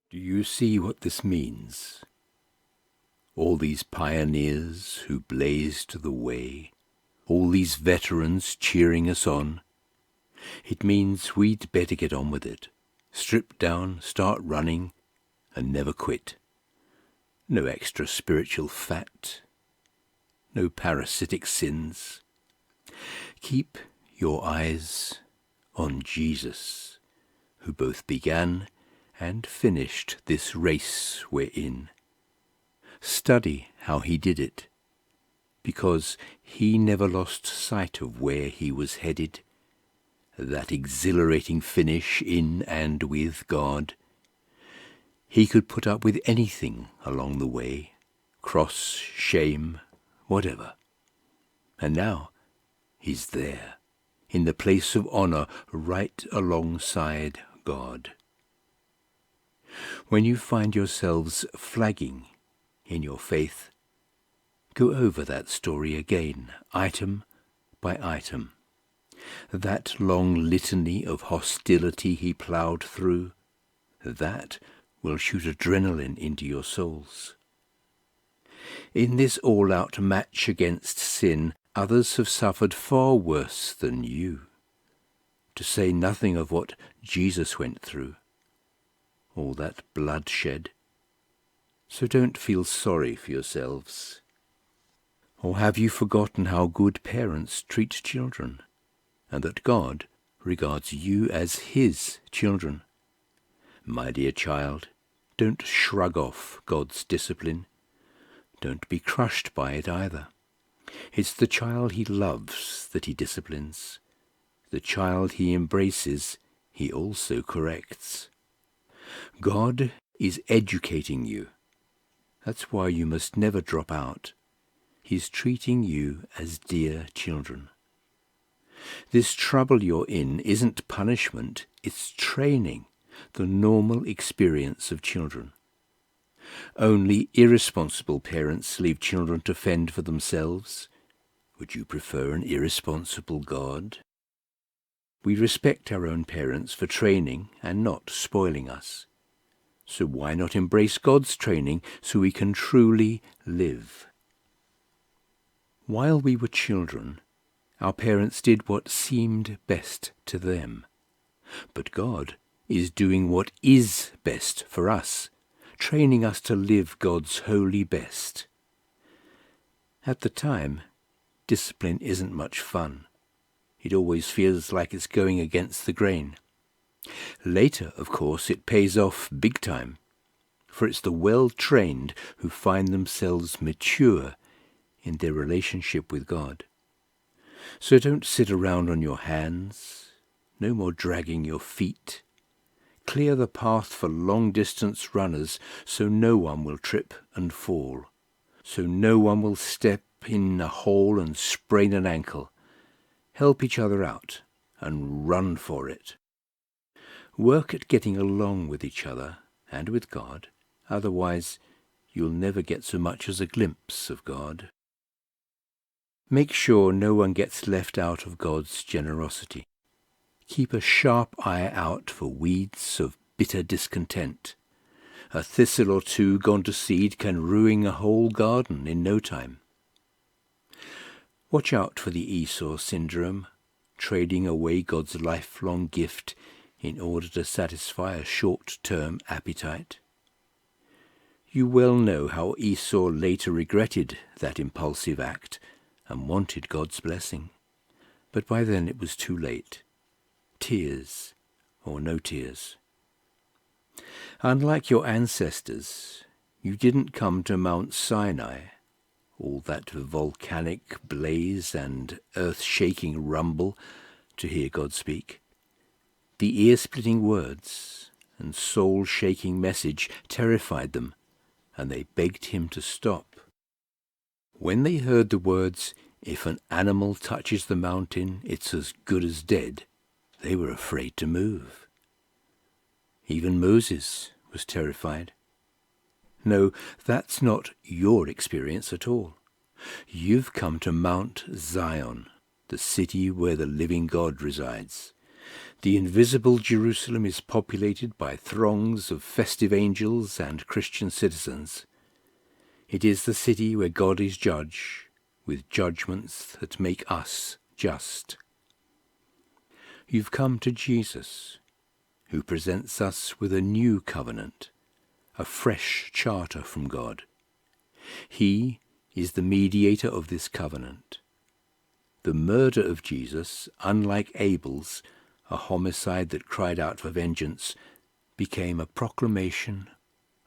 Do you see what this means? All these pioneers who blazed the way, all these veterans cheering us on. It means we'd better get on with it, strip down, start running, and never quit. No extra spiritual fat, no parasitic sins. Keep your eyes on Jesus, who both began and finished this race we're in. Study how he did it, because he never lost sight of where he was headed, that exhilarating finish in and with God. He could put up with anything along the way, cross, shame, whatever. And now he's there, in the place of honor, right alongside God. When you find yourselves flagging in your faith, go over that story again, item by item. That long litany of hostility he plowed through, that will shoot adrenaline into your souls. In this all-out match against sin, others have suffered far worse than you, to say nothing of what Jesus went through, all that bloodshed. So don't feel sorry for yourselves. Or have you forgotten how good parents treat children, and that God regards you as his children? My dear child, don't shrug off God's discipline. Don't be crushed by it either. It's the child he loves that he disciplines. The child he embraces, he also corrects. God is educating you. That's why you must never drop out. He's treating you as dear children. This trouble you're in isn't punishment, it's training, the normal experience of children. Only irresponsible parents leave children to fend for themselves. Would you prefer an irresponsible God? We respect our own parents for training and not spoiling us. So why not embrace God's training so we can truly live? While we were children, our parents did what seemed best to them. But God is doing what is best for us, training us to live God's holy best. At the time, discipline isn't much fun. It always feels like it's going against the grain. Later, of course, it pays off big time, for it's the well-trained who find themselves mature in their relationship with God. So don't sit around on your hands, no more dragging your feet. Clear the path for long-distance runners so no one will trip and fall, so no one will step in a hole and sprain an ankle. Help each other out and run for it. Work at getting along with each other and with God, otherwise you'll never get so much as a glimpse of God. Make sure no one gets left out of God's generosity. Keep a sharp eye out for weeds of bitter discontent. A thistle or two gone to seed can ruin a whole garden in no time. Watch out for the Esau syndrome, trading away God's lifelong gift in order to satisfy a short-term appetite. You well know how Esau later regretted that impulsive act and wanted God's blessing. But by then it was too late. Tears or no tears. Unlike your ancestors, you didn't come to Mount Sinai, all that volcanic blaze and earth-shaking rumble, to hear God speak. The ear-splitting words and soul-shaking message terrified them, and they begged him to stop. When they heard the words, "If an animal touches the mountain, it's as good as dead," they were afraid to move. Even Moses was terrified. No, that's not your experience at all. You've come to Mount Zion, the city where the living God resides. The invisible Jerusalem is populated by throngs of festive angels and Christian citizens. It is the city where God is judge, with judgments that make us just. You've come to Jesus, who presents us with a new covenant, a fresh charter from God. He is the mediator of this covenant. The murder of Jesus, unlike Abel's, a homicide that cried out for vengeance, became a proclamation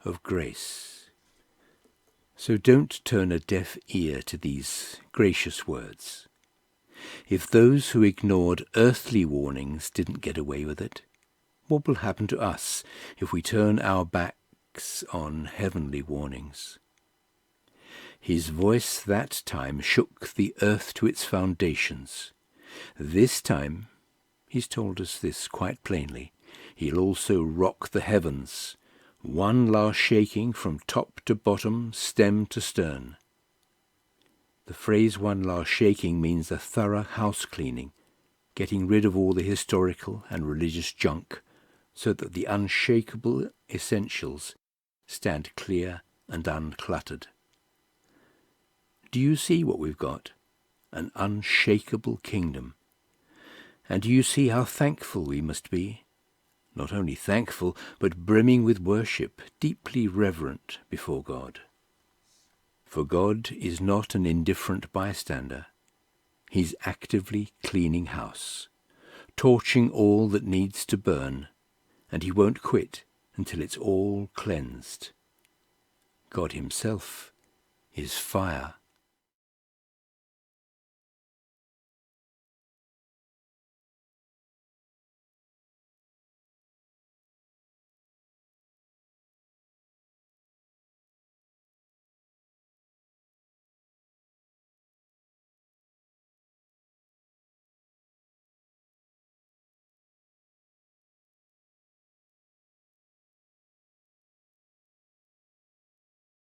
of grace. So don't turn a deaf ear to these gracious words. If those who ignored earthly warnings didn't get away with it, what will happen to us if we turn our backs on heavenly warnings? His voice that time shook the earth to its foundations. This time, he's told us this quite plainly, he'll also rock the heavens, one last shaking from top to bottom, stem to stern. The phrase one last shaking means a thorough house cleaning, getting rid of all the historical and religious junk, so that the unshakable essentials stand clear and uncluttered. Do you see what we've got? An unshakable kingdom. And do you see how thankful we must be? Not only thankful, but brimming with worship, deeply reverent before God. For God is not an indifferent bystander. He's actively cleaning house, torching all that needs to burn, and he won't quit until it's all cleansed. God himself is fire.